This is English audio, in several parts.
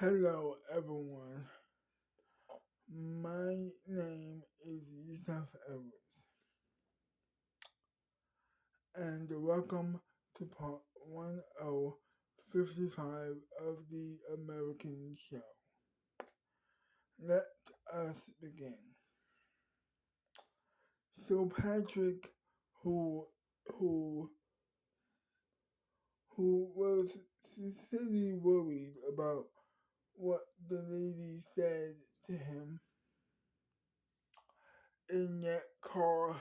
Hello, everyone. My name is Yusef, and welcome to part 1055 of the American Show. Let us begin. So Patrick, who who who was sincerely worried about what the lady said to him in that car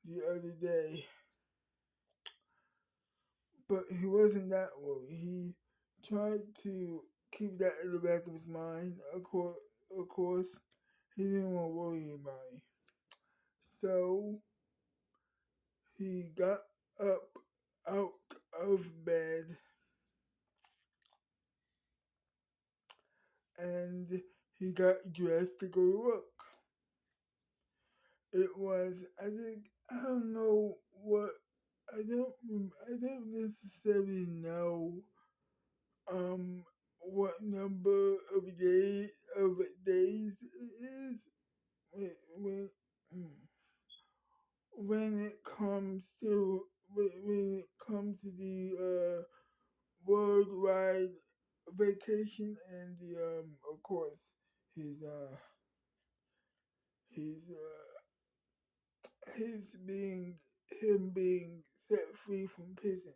the other day, but he wasn't that worried. He tried to keep that in the back of his mind. Of course, he didn't want to worry about it. So he got up out of bed and he got dressed to go to work. It was, I don't know what, I don't necessarily know um what number of days it is when mm, when it comes to when it comes to the worldwide vacation and the of course his uh his his being him being set free from prison.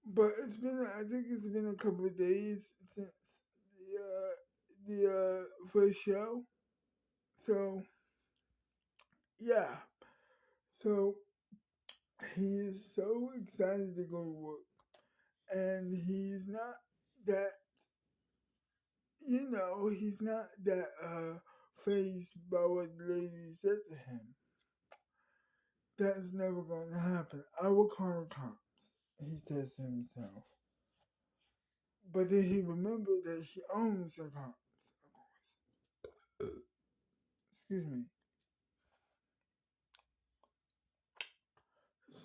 But I think it's been a couple of days since the first show. So yeah, so he is so excited to go to work, and that he's not that phased by what the lady said to him. That's never going to happen. I will call the cops, he says to himself. But then he remembered that she owns the cops, of course. Excuse me.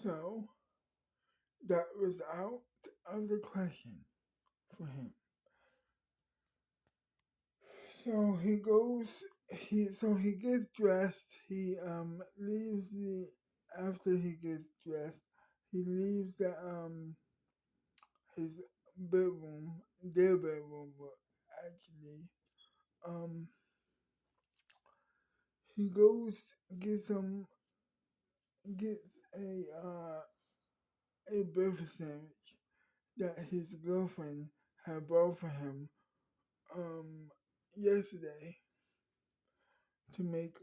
So that was out of the question for him. So he gets dressed. He leaves the after he gets dressed. He leaves his bedroom, their bedroom, but actually um he goes gets some gets a breakfast sandwich that his girlfriend had bought for him um yesterday to make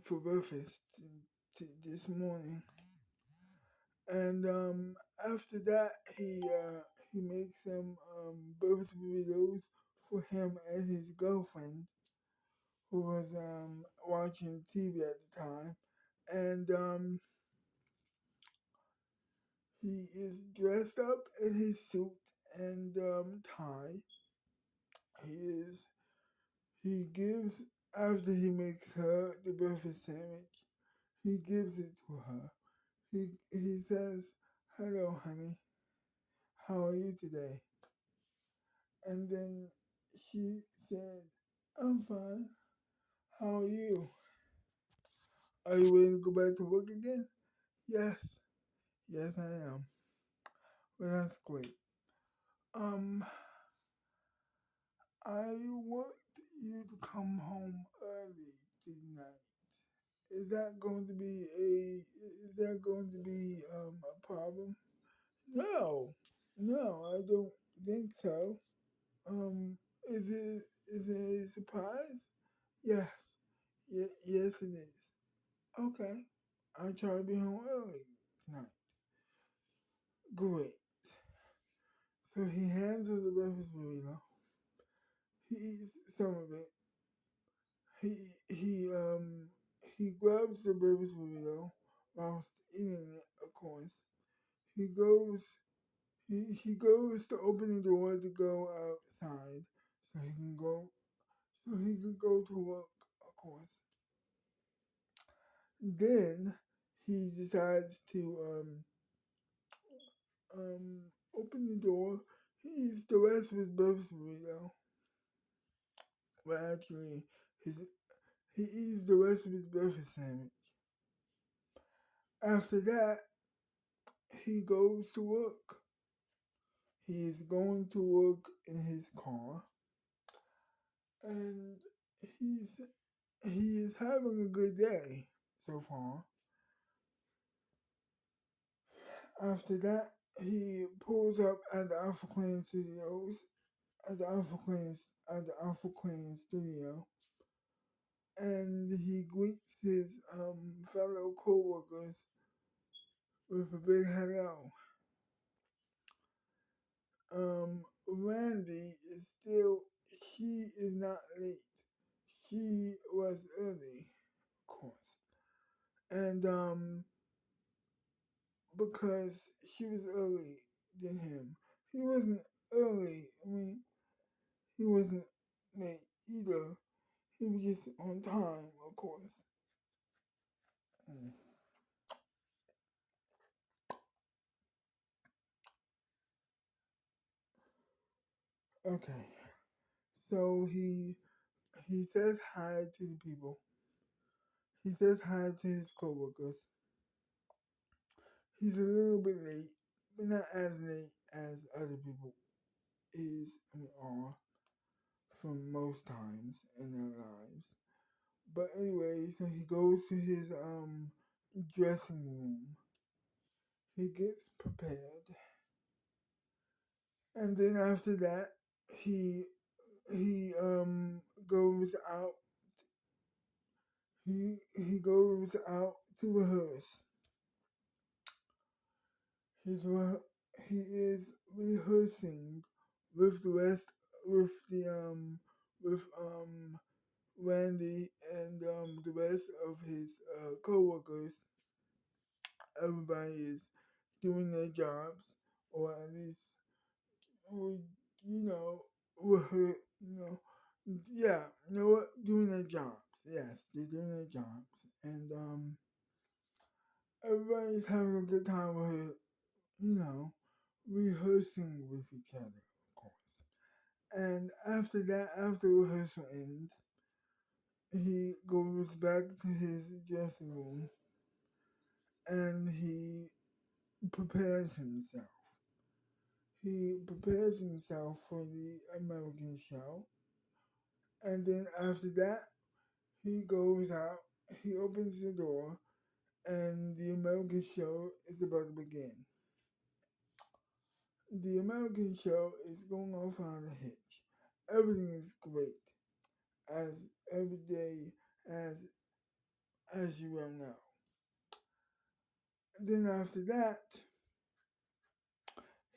for breakfast this morning. And after that, he makes some breakfast burritos for him and his girlfriend, who was watching TV at the time. And he is dressed up in his suit and tie. He is. He gives after he makes her the breakfast sandwich. He gives it to her. He says, "Hello, honey. How are you today?" And then she said, "I'm fine. How are you? Are you ready to go back to work again?" "Yes. Yes, I am." "Well, that's great. Um, I want you to come home early tonight. Is that going to be a problem?" "No. No, I don't think so. Um, is it a surprise?" "Yes. Yes, it is." "Okay. I'll try to be home early tonight." "Great." So he hands her the breakfast burrito. He eats some of it. He grabs the breakfast burrito whilst eating it, of course. He goes he goes to open the door to go outside so he can go to work, of course. Then he decides to open the door. He eats the rest of his breakfast burrito. Well, actually, his he eats the rest of his breakfast sandwich. After that, he goes to work. He is going to work in his car, and he's he is having a good day so far. After that, he pulls up at the Alpha Clan Studios, at the Alpha Clan Studio, and he greets his fellow coworkers with a big hello. Randy is still, she is not late. She was early, of course. And because she was early than him, he wasn't early. I mean, he wasn't late either. He was just on time, of course. Mm. Okay, so he says hi to the people. He says hi to his coworkers. He's a little bit late, but not as late as other people are from most times in their lives. But anyway, so he goes to his dressing room. He gets prepared, and then after that, he goes out. He goes out to rehearse. He's he is rehearsing with the rest with Randy and the rest of his coworkers. Everybody is doing their jobs, or at least, or, you know, yeah, you know what, doing their jobs. Yes, they're doing their jobs, and everybody's having a good time with it, you know, rehearsing with each other, of course. And after that, after rehearsal ends, he goes back to his dressing room and he prepares himself. He prepares himself for the American show. And then after that, he goes out, he opens the door, and the American show is about to begin. The American show is going off on a hitch. Everything is great, as every day as as you well know. Then after that,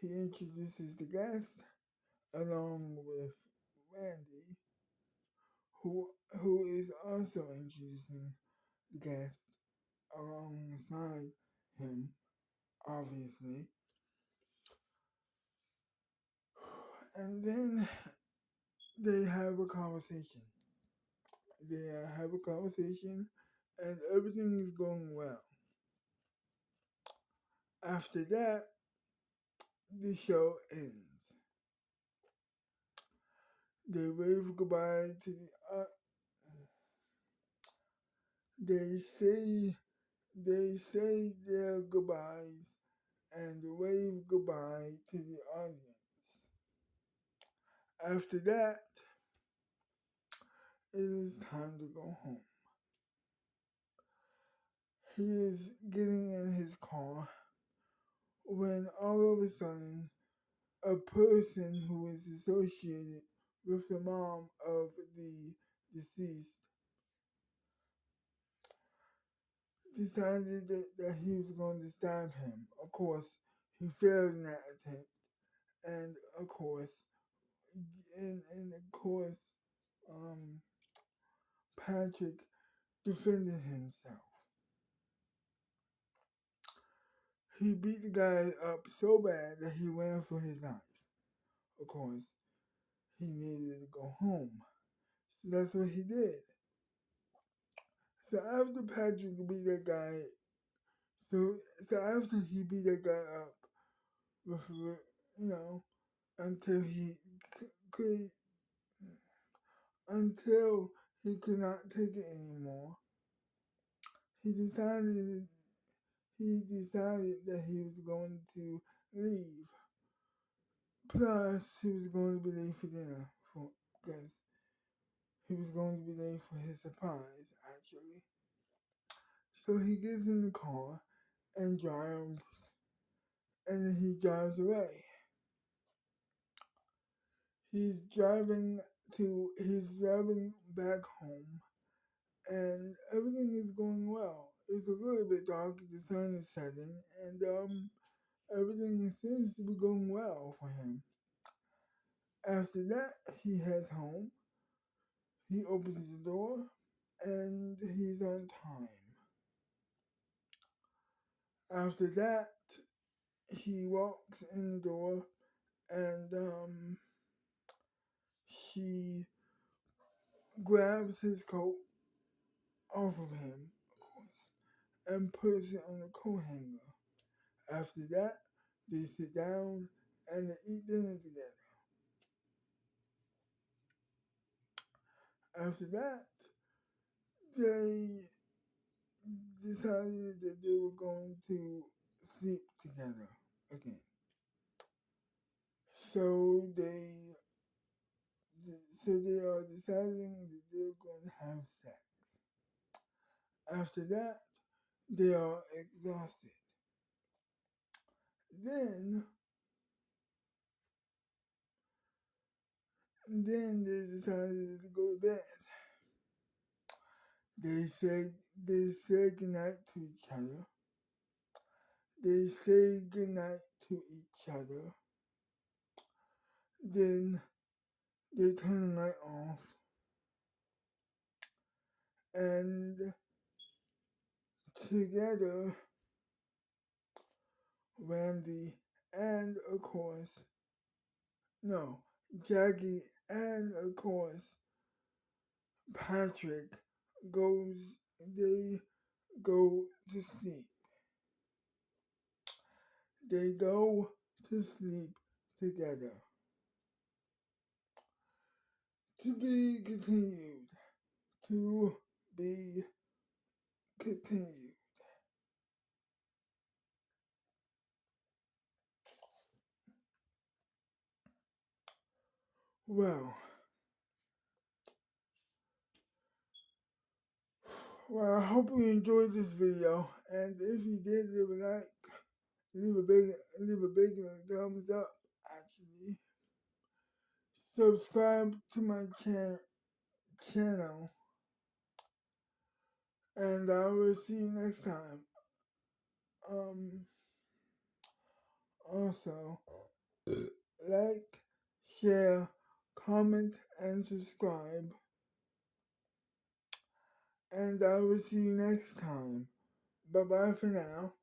he introduces the guest along with Randy, who is also introducing the guest alongside him, obviously. And then they have a conversation. They have a conversation, and everything is going well. After that, the show ends. They wave goodbye to the. They say their goodbyes and wave goodbye to the audience. After that, it is time to go home. He is getting in his car when all of a sudden a person who is associated with the mom of the deceased decided that he was going to stab him. Of course, he failed in that attempt, and of course, and um, Patrick defended himself. He beat the guy up so bad that he ran for his life. Of course, he needed to go home. So that's what he did. So after Patrick beat that guy, so after he beat that guy up with, you know, until could until he could not take it anymore. He decided that he was going to leave. Plus, he was going to be late for dinner because he was going to be late for his surprise, actually. So he gets in the car and drives, and then he drives away. He's driving back home, and everything is going well. It's a little bit dark, the sun is setting, and everything seems to be going well for him. After that, he heads home. He opens the door, and he's on time. After that, he walks in the door, and she grabs his coat off of him, of course, and puts it on the coat hanger. After that, they sit down and they eat dinner together. After that, they decided that they were going to sleep together again. So they are deciding that they're going to have sex. After that, they are exhausted. Then, they decided to go to bed. They said goodnight to each other. They say goodnight to each other. Then they turn the light off. And together, Randy and of course, no, Jackie and of course, Patrick they go to sleep. They go to sleep together. To be continued. To be continued. Well, I hope you enjoyed this video, and if you did, leave a like, leave a big thumbs up. Actually, subscribe to my channel, and I will see you next time. Also, like, share, comment, and subscribe. And I will see you next time. Bye bye for now.